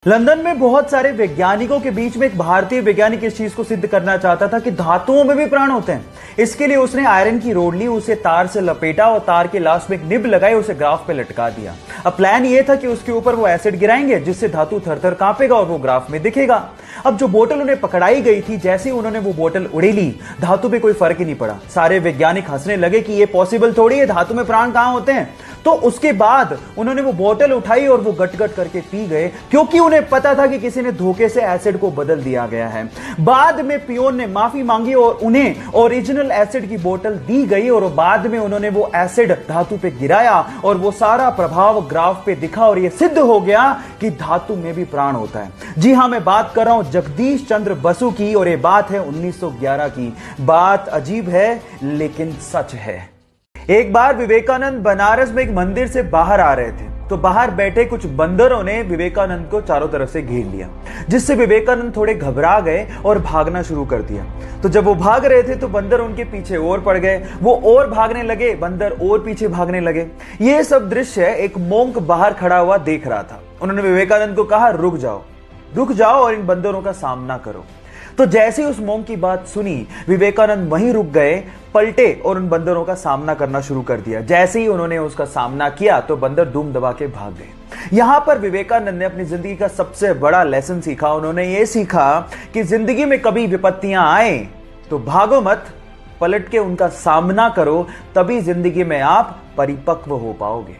London में बहुत सारे वैज्ञानिकों के बीच में एक भारतीय वैज्ञानिक इस चीज को सिद्ध करना चाहता था कि धातुओं में भी प्राण होते हैं। इसके लिए उसने आयरन की रोड ली, उसे तार से लपेटा और तार के लास्ट में एक निब लगाई, उसे ग्राफ पे लटका दिया। अब प्लान ये था कि उसके ऊपर वो एसिड गिराएंगे जिससे धातु थर-थर कांपेगा और वो ग्राफ में दिखेगा। अब जो बोतल उन्हें पकड़ाई गई थी, जैसे ही उन्होंने वो बोतल उड़ेली, धातु पे कोई फर्क ही नहीं पड़ा। सारे वैज्ञानिक हंसने लगे कि ये पॉसिबल थोड़ी है, धातु में प्राण कहां होते हैं। तो उसके बाद उन्होंने वो बोतल उठाई और वो गट-गट करके पी गए, क्योंकि उन्हें पता था कि किसी ने धोखे से एसिड को बदल दिया गया है। बाद में पियोन ने माफी मांगी और उन्हें ओरिजिनल एसिड की बोतल दी गई और बाद में उन्होंने वो एसिड धातु पे गिराया और वो सारा प्रभाव ग्राफ पे दिखा और ये सिद्ध हो गया कि धातु में भी प्राण होता है। जी हां, मैं बात कर रहा हूं जगदीश चंद्र बसु की और ये बात है 1911 की। बात अजीब है लेकिन सच है। एक बार विवेकानंद बनारस में एक मंदिर से बाहर आ रहे थे, तो बाहर बैठे कुछ बंदरों ने विवेकानंद को चारों तरफ से घेर लिया, जिससे विवेकानंद थोड़े घबरा गए और भागना शुरू कर दिया। तो जब वो भाग रहे थे तो बंदर उनके पीछे और पड़ गए, वो और भागने लगे, बंदर और पीछे भागने लगे। ये सब दृश्य एक मोंक बाहर खड़ा हुआ देख रहा था। उन्होंने विवेकानंद को कहा, रुक जाओ और इन बंदरों का सामना करो। तो जैसे ही उस मोंक की बात सुनी, विवेकानंद वहीं रुक गए, पलटे और उन बंदरों का सामना करना शुरू कर दिया। जैसे ही उन्होंने उसका सामना किया तो बंदर धूम दबा के भाग गए। यहां पर विवेकानंद ने अपनी जिंदगी का सबसे बड़ा लेसन सीखा। उन्होंने ये सीखा कि जिंदगी में कभी विपत्तियां आए तो भागो मत, पलट के उनका सामना करो, तभी जिंदगी में आप परिपक्व हो पाओगे।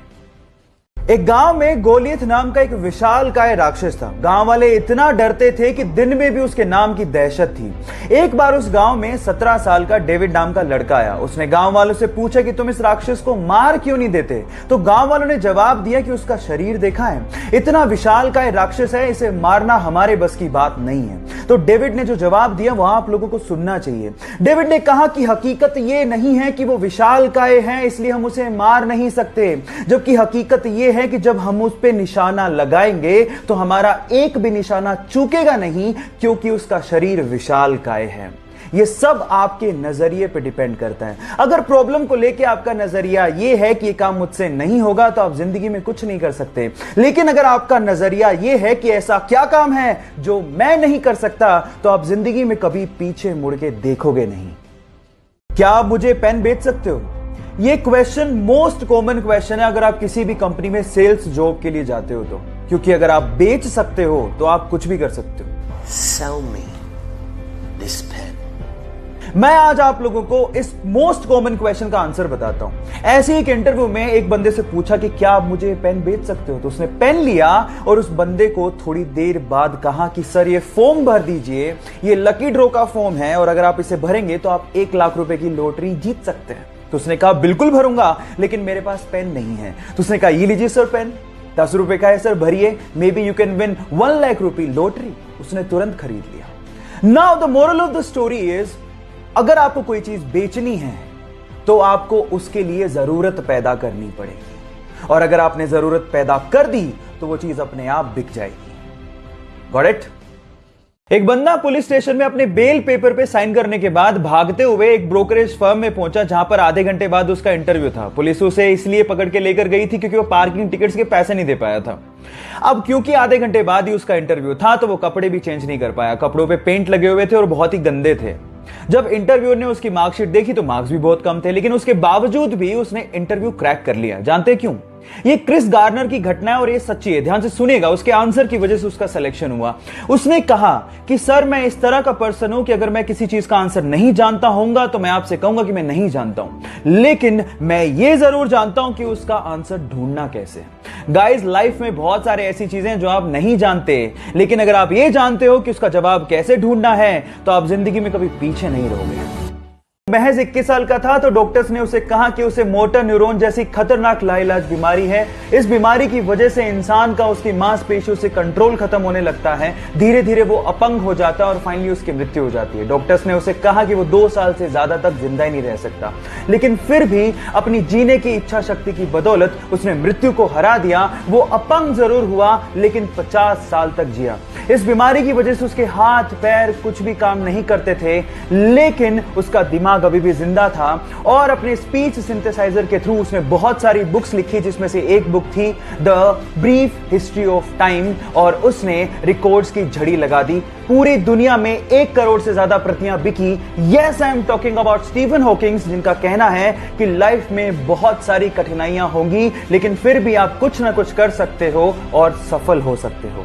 एक गांव में गोलियत नाम का एक विशालकाय राक्षस था। गांव वाले इतना डरते थे कि दिन में भी उसके नाम की दहशत थी। एक बार उस गांव में 17 साल का डेविड नाम का लड़का आया। उसने गांव वालों से पूछा कि तुम इस राक्षस को मार क्यों नहीं देते। तो गांव वालों ने जवाब दिया कि उसका शरीर देखा है, इतना विशालकाय राक्षस है, इसे मारना हमारे बस की बात नहीं है। तो डेविड ने जो जवाब दिया वहां आप लोगों को सुनना चाहिए। डेविड ने कहा कि हकीकत यह नहीं है कि वो विशालकाय है इसलिए हम उसे मार नहीं सकते, जबकि हकीकत यह है कि जब हम उस पे निशाना लगाएंगे तो हमारा एक भी निशाना चूकेगा नहीं, क्योंकि उसका शरीर विशालकाय है। ये सब आपके नजरिए पे डिपेंड करता है। अगर प्रॉब्लम को लेके आपका नजरिया ये है कि ये काम मुझसे नहीं होगा तो आप जिंदगी में कुछ नहीं कर सकते। लेकिन अगर आपका नजरिया ये है कि ऐसा क्या काम है जो मैं नहीं कर सकता, तो आप जिंदगी में कभी पीछे मुड़ के देखोगे नहीं। क्या आप मुझे पेन बेच सकते हो? ये क्वेश्चन मोस्ट कॉमन क्वेश्चन है अगर आप किसी भी कंपनी में सेल्स जॉब के लिए जाते हो तो, क्योंकि अगर आप बेच सकते हो तो आप कुछ भी कर सकते हो। Sell me this pen. मैं आज आप लोगों को इस मोस्ट कॉमन क्वेश्चन का आंसर बताता हूं। ऐसे एक इंटरव्यू में एक बंदे से पूछा कि क्या आप मुझे पेन बेच सकते हो, तो उसने पेन लिया और उस बंदे को थोड़ी देर बाद कहा कि सर ये फॉर्म भर दीजिए, ये लकी ड्रॉ का फॉर्म है और अगर आप इसे भरेंगे तो आप 1 लाख रुपए की लॉटरी जीत सकते हैं। तो उसने कहा बिल्कुल भरूंगा, लेकिन मेरे पास पेन नहीं है। तो उसने कहा ये लीजिए सर पेन, 10 रुपए का है सर, भरिए, may be you can win 1 lakh रुपए लॉटरी। उसने तुरंत खरीद लिया। Now the moral of the story is, अगर आपको कोई चीज बेचनी है तो आपको उसके लिए जरूरत पैदा करनी पड़ेगी, और अगर आपने जरूरत पैदा कर दी तो वो चीज अपने आप बिक जाएगी। Got it? एक बंदा पुलिस स्टेशन में अपने बेल पेपर पे साइन करने के बाद भागते हुए एक ब्रोकरेज फर्म में पहुंचा, जहां पर आधे घंटे बाद उसका इंटरव्यू था। पुलिस उसे इसलिए पकड़ के लेकर गई थी क्योंकि वो पार्किंग टिकट्स के पैसे नहीं दे पाया था। अब क्योंकि आधे घंटे बाद ही उसका इंटरव्यू था तो वो कपड़े भी चेंज नहीं कर पाया। कपड़ों पे पेंट लगे हुए थे और बहुत ही गंदे थे। जब इंटरव्यूअर ने उसकी मार्कशीट देखी तो मार्क्स भी बहुत कम थे, लेकिन उसके बावजूद भी उसने इंटरव्यू क्रैक कर लिया। जानते क्यों? ये क्रिस गार्नर की घटना है और ये सच्ची है, ध्यान से सुनिएगा। उसके आंसर की वजह से उसका सिलेक्शन हुआ। उसने कहा कि सर मैं इस तरह का पर्सन हूं कि अगर मैं किसी चीज का आंसर नहीं जानता होऊंगा तो मैं आपसे कहूंगा कि मैं नहीं जानता हूं, लेकिन मैं ये जरूर जानता हूं कि उसका आंसर ढूंढना कैसे। गाइस, लाइफ में बहुत सारे ऐसी चीजें जो आप नहीं जानते, लेकिन अगर आप ये जानते हो कि उसका जवाब कैसे ढूंढना है तो आप जिंदगी में कभी पीछे नहीं रहोगे। महज 21 साल का था तो डॉक्टर्स ने उसे कहा कि उसे मोटर न्यूरॉन जैसी खतरनाक लाइलाज बीमारी है। इस बीमारी की वजह से इंसान का उसकी मांसपेशियों से कंट्रोल खत्म होने लगता है, धीरे धीरे वो अपंग हो जाता है और फाइनली उसकी मृत्यु हो जाती है। डॉक्टर्स ने उसे कहा कि वो 2 साल से ज्यादा तक जिंदा ही नहीं रह सकता, लेकिन फिर भी अपनी जीने की इच्छा शक्ति की बदौलत उसने मृत्यु को हरा दिया। वो अपंग जरूर हुआ लेकिन 50 साल तक जिया। इस बीमारी की वजह से उसके हाथ पैर कुछ भी काम नहीं करते थे, लेकिन उसका दिमाग अभी भी जिंदा था और अपने स्पीच सिंथेसाइजर के थ्रू उसने बहुत सारी बुक्स लिखी, जिसमें से एक बुक थी the brief history of time, और उसने रिकॉर्ड्स की झड़ी लगा दी। पूरी दुनिया में 1 करोड़ से ज्यादा प्रतियां बिकी। Yes, I am talking about Stephen Hawkings, जिनका कहना है कि लाइफ में बहुत सारी कठिनाइयां होंगी, लेकिन फिर भी आप कुछ ना कुछ कर सकते हो और सफल हो सकते हो।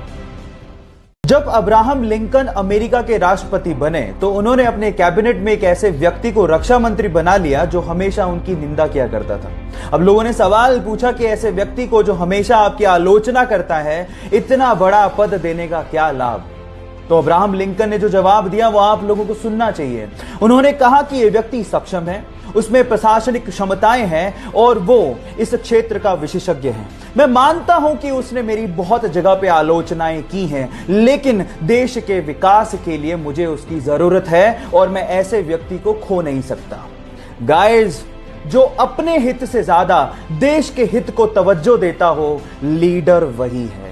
जब अब्राहम लिंकन अमेरिका के राष्ट्रपति बने तो उन्होंने अपने कैबिनेट में एक ऐसे व्यक्ति को रक्षा मंत्री बना लिया जो हमेशा उनकी निंदा किया करता था। अब लोगों ने सवाल पूछा कि ऐसे व्यक्ति को जो हमेशा आपकी आलोचना करता है, इतना बड़ा पद देने का क्या लाभ? तो अब्राहम लिंकन ने जो जवाब दिया वो आप लोगों को सुनना चाहिए। उन्होंने कहा कि यह व्यक्ति सक्षम है, उसमें प्रशासनिक क्षमताएं हैं और वो इस क्षेत्र का विशेषज्ञ है। मैं मानता हूं कि उसने मेरी बहुत जगह पे आलोचनाएं की हैं, लेकिन देश के विकास के लिए मुझे उसकी जरूरत है और मैं ऐसे व्यक्ति को खो नहीं सकता। गाइस, जो अपने हित से ज्यादा देश के हित को तवज्जो देता हो, लीडर वही है।